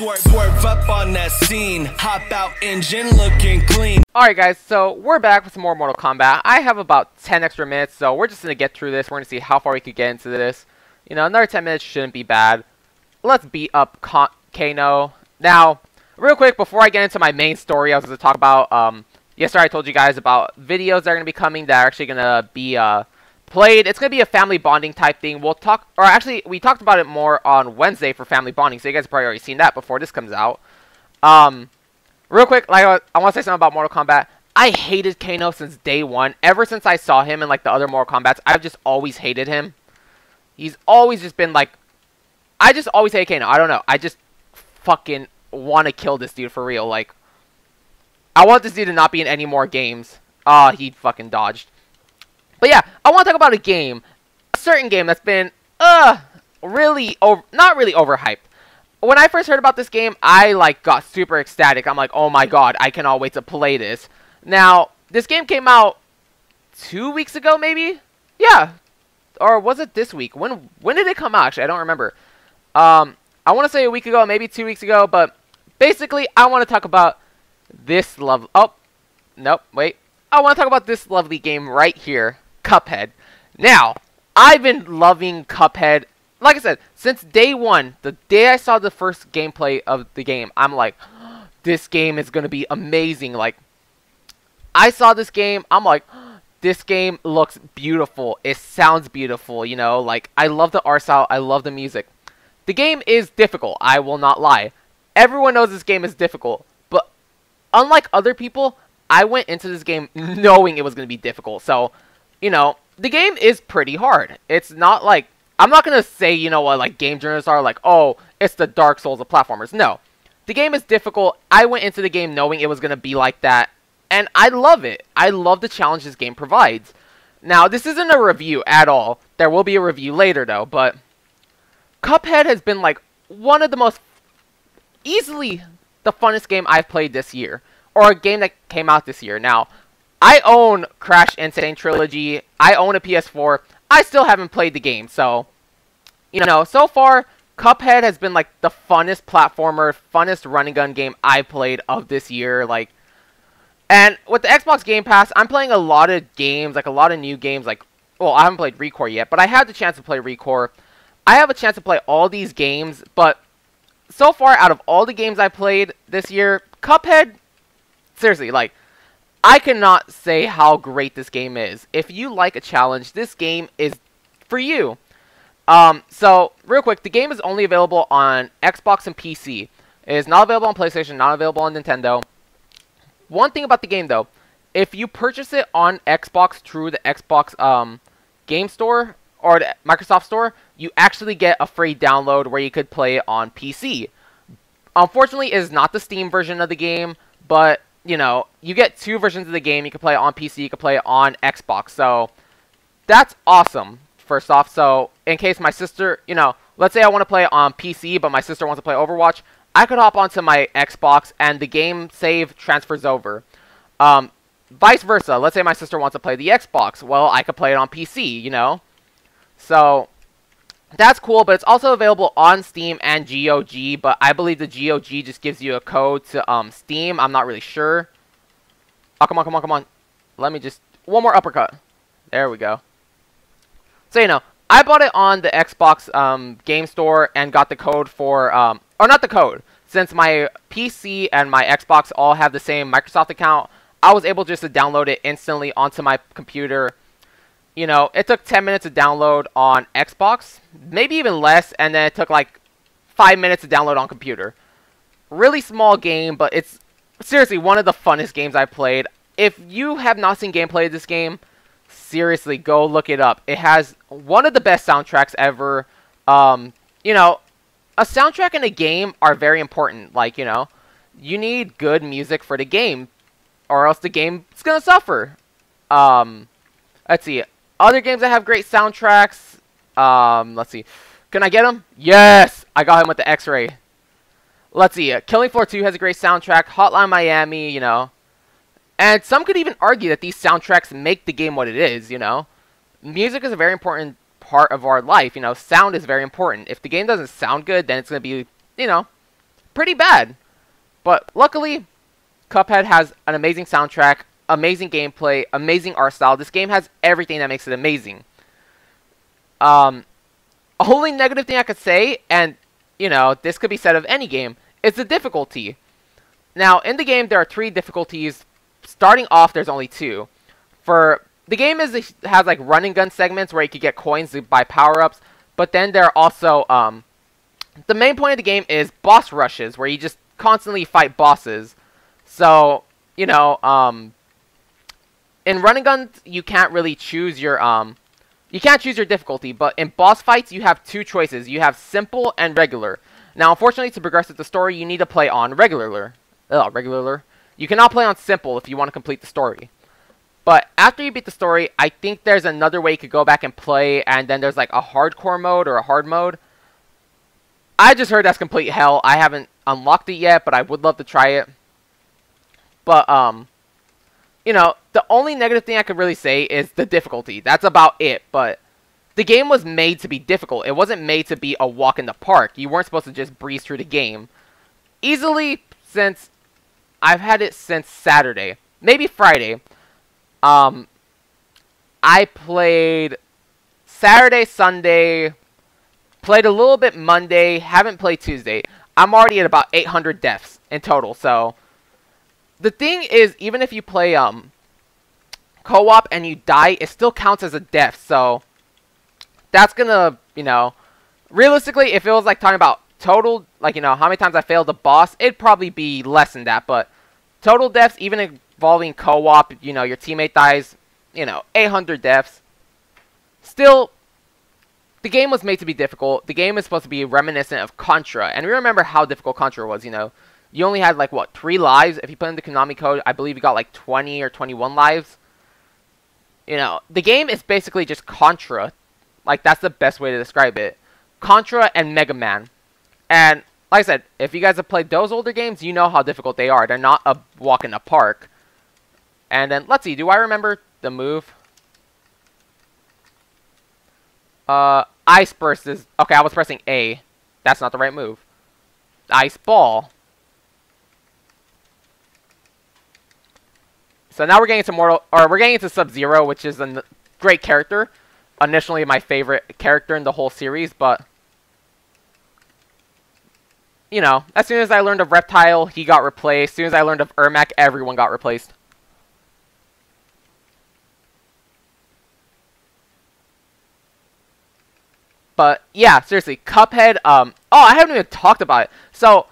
Swerve up on that scene, hop out engine looking clean. Alright guys, so we're back with some more Mortal Kombat. I have about 10 extra minutes, so we're just going to get through this. We're going to see how far we could get into this. You know, another 10 minutes shouldn't be bad. Let's beat up Kano. Now, real quick, before I get into my main story, I was going to talk about, yesterday I told you guys about videos that are going to be coming that are actually going to be, played. It's going to be a family bonding type thing. We'll talk, or actually, we talked about it more on Wednesday for family bonding, so you guys have probably already seen that before this comes out. Real quick, like, I want to say something about Mortal Kombat. I hated Kano since day one. Ever since I saw him in, like, the other Mortal Kombats, I've just always hated him. He's always just been, like, I just always hate Kano. I don't know. I just fucking want to kill this dude for real. Like, I want this dude to not be in any more games. He fucking dodged. But yeah, I want to talk about a certain game that's been, really, not really overhyped. When I first heard about this game, I, like, got super ecstatic. I'm like, oh my god, I cannot wait to play this. Now, this game came out 2 weeks ago, maybe? Yeah. Or was it this week? When did it come out, actually? I don't remember. I want to say a week ago, maybe 2 weeks ago, but basically, I want to talk about this oh, nope, wait. I want to talk about this lovely game right here. Cuphead. Now, I've been loving Cuphead, like I said, since day one. The day I saw the first gameplay of the game, I'm like, this game is going to be amazing. Like, I saw this game, I'm like, this game looks beautiful. It sounds beautiful, you know, like, I love the art style, I love the music. The game is difficult, I will not lie. Everyone knows this game is difficult, but unlike other people, I went into this game knowing it was going to be difficult, so you know, the game is pretty hard. It's not like, I'm not going to say, you know what, like, game journalists are like, oh, it's the Dark Souls of platformers. No. The game is difficult. I went into the game knowing it was going to be like that, and I love it. I love the challenge this game provides. Now, this isn't a review at all. There will be a review later, though, but Cuphead has been, like, one of the most, easily the funnest game I've played this year, or a game that came out this year. Now, I own Crash Insane Trilogy. I own a PS4. I still haven't played the game, so, you know, so far, Cuphead has been, like, the funnest platformer, funnest running gun game I've played of this year, like, and with the Xbox Game Pass, I'm playing a lot of games, like, a lot of new games, like, well, I haven't played ReCore yet, but I had the chance to play ReCore. I have a chance to play all these games, but so far, out of all the games I played this year, Cuphead, seriously, like, I cannot say how great this game is. If you like a challenge, this game is for you. So, real quick, the game is only available on Xbox and PC. It is not available on PlayStation, not available on Nintendo. One thing about the game, though, if you purchase it on Xbox through the Xbox Game Store or the Microsoft Store, you actually get a free download where you could play it on PC. Unfortunately, it is not the Steam version of the game, but you know, you get two versions of the game. You can play it on PC, you can play it on Xbox. So, that's awesome, first off. So, in case my sister, you know, let's say I want to play it on PC, but my sister wants to play Overwatch, I could hop onto my Xbox, and the game save transfers over. Vice versa, let's say my sister wants to play the Xbox. Well, I could play it on PC, you know. So, that's cool, but it's also available on Steam and GOG, but I believe the GOG just gives you a code to Steam. I'm not really sure. Oh, come on, come on, come on. Let me just, one more uppercut. There we go. So, you know, I bought it on the Xbox Game Store and got the code for, or not the code. Since my PC and my Xbox all have the same Microsoft account, I was able just to download it instantly onto my computer. You know, it took 10 minutes to download on Xbox, maybe even less, and then it took like 5 minutes to download on computer. Really small game, but it's seriously one of the funnest games I've played. If you have not seen gameplay of this game, seriously, go look it up. It has one of the best soundtracks ever. You know, a soundtrack and a game are very important. Like, you know, you need good music for the game, or else the game is going to suffer. Let's see. Other games that have great soundtracks. Let's see. Can I get him? Yes! I got him with the X-Ray. Let's see. Killing Floor 2 has a great soundtrack. Hotline Miami, you know. And some could even argue that these soundtracks make the game what it is, you know. Music is a very important part of our life, you know. Sound is very important. If the game doesn't sound good, then it's going to be, you know, pretty bad. But luckily, Cuphead has an amazing soundtrack, amazing gameplay, amazing art style. This game has everything that makes it amazing. Only negative thing I could say, and, you know, this could be said of any game, is the difficulty. Now, in the game, there are 3 difficulties. Starting off, there's only 2. For the game has like run and gun segments where you could get coins to buy power-ups, but then there are also, the main point of the game is boss rushes, where you just constantly fight bosses. So, you know, in run and guns, you can't really choose your, you can't choose your difficulty, but in boss fights, you have 2 choices. You have simple and regular. Now, unfortunately, to progress with the story, you need to play on regular. You cannot play on simple if you want to complete the story. But after you beat the story, I think there's another way you could go back and play, and then there's like a hardcore mode or a hard mode. I just heard that's complete hell. I haven't unlocked it yet, but I would love to try it. But, you know, the only negative thing I could really say is the difficulty. That's about it, but the game was made to be difficult. It wasn't made to be a walk in the park. You weren't supposed to just breeze through the game. Easily, since I've had it since Saturday, maybe Friday. I played Saturday, Sunday, played a little bit Monday, haven't played Tuesday. I'm already at about 800 deaths in total, so the thing is, even if you play co-op and you die, it still counts as a death, so that's gonna, you know, realistically, if it was like talking about total, like, you know, how many times I failed the boss, it'd probably be less than that, but total deaths, even involving co-op, you know, your teammate dies, you know, 800 deaths. Still, the game was made to be difficult. The game is supposed to be reminiscent of Contra, and we remember how difficult Contra was, you know. You only had, like, what, 3 lives? If you put in the Konami code, I believe you got, like, 20 or 21 lives. You know, the game is basically just Contra. Like, that's the best way to describe it. Contra and Mega Man. And, like I said, if you guys have played those older games, you know how difficult they are. They're not a walk in the park. And then, let's see, do I remember the move? Ice Burst is... Okay, I was pressing A. That's not the right move. Ice Ball. So now we're getting into Sub-Zero, which is a great character. Initially my favorite character in the whole series, but you know, as soon as I learned of Reptile, he got replaced. As soon as I learned of Ermac, everyone got replaced. But yeah, seriously, Cuphead, oh, I haven't even talked about it. So,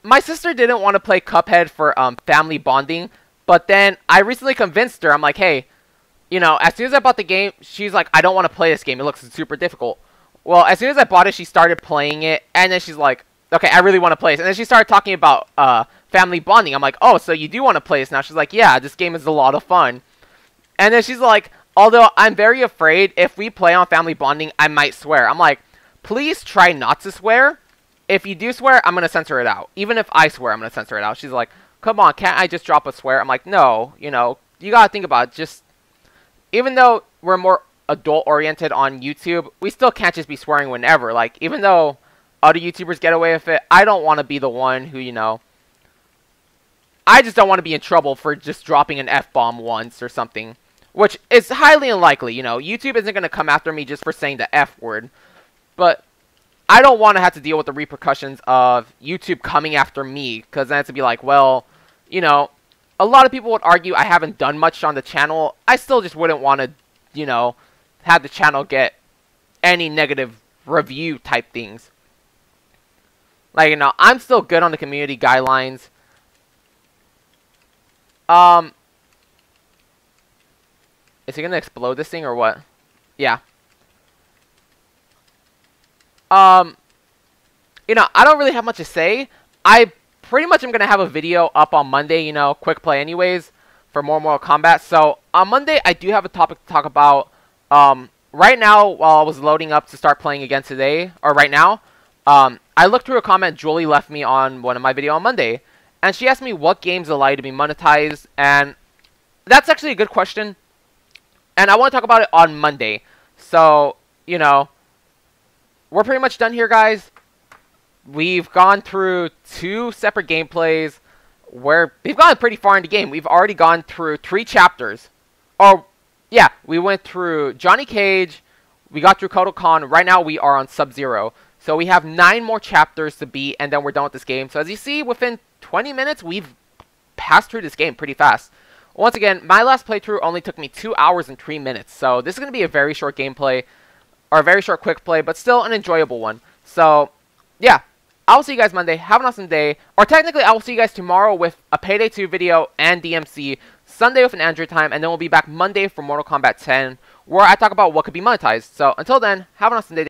my sister didn't want to play Cuphead for family bonding, but then I recently convinced her. I'm like, hey, you know, as soon as I bought the game, she's like, I don't want to play this game. It looks super difficult. Well, as soon as I bought it, she started playing it, and then she's like, okay, I really want to play this. And then she started talking about family bonding. I'm like, oh, so you do want to play this now? She's like, yeah, this game is a lot of fun. And then she's like, although I'm very afraid if we play on family bonding, I might swear. I'm like, please try not to swear. If you do swear, I'm going to censor it out. Even if I swear, I'm going to censor it out. She's like, come on, can't I just drop a swear? I'm like, no, you know, you got to think about it. Just, even though we're more adult-oriented on YouTube, we still can't just be swearing whenever. Like, even though other YouTubers get away with it, I don't want to be the one who, you know, I just don't want to be in trouble for just dropping an F-bomb once or something. Which is highly unlikely, you know. YouTube isn't going to come after me just for saying the F word. But I don't want to have to deal with the repercussions of YouTube coming after me. Because then it's to be like, well, you know, a lot of people would argue I haven't done much on the channel. I still just wouldn't want to, you know, have the channel get any negative review type things. Like, you know, I'm still good on the community guidelines. Is he gonna explode this thing or what? Yeah. You know, I don't really have much to say. I pretty much am gonna have a video up on Monday, you know, quick play anyways, for more Mortal Kombat. So, on Monday, I do have a topic to talk about. Right now, while I was loading up to start playing again today, or right now, I looked through a comment Julie left me on one of my videos on Monday, and she asked me what games allow to be monetized, and that's actually a good question. And I want to talk about it on Monday. So, you know, we're pretty much done here, guys. we've gone through 2 separate gameplays where we've gone pretty far in the game. We've already gone through 3 chapters. Oh, yeah, we went through Johnny Cage, we got through Kotal Kahn, right now we are on Sub-Zero. So we have 9 more chapters to beat, and then we're done with this game. So as you see, within 20 minutes, we've passed through this game pretty fast. Once again, my last playthrough only took me 2 hours and 3 minutes. So this is going to be a very short gameplay, or a very short quick play, but still an enjoyable one. So, yeah. I'll see you guys Monday. Have an awesome day. Or technically, I will see you guys tomorrow with a Payday 2 video and DMC. Sunday with an Android time. And then we'll be back Monday for Mortal Kombat 10, where I talk about what could be monetized. So, until then, have an awesome day.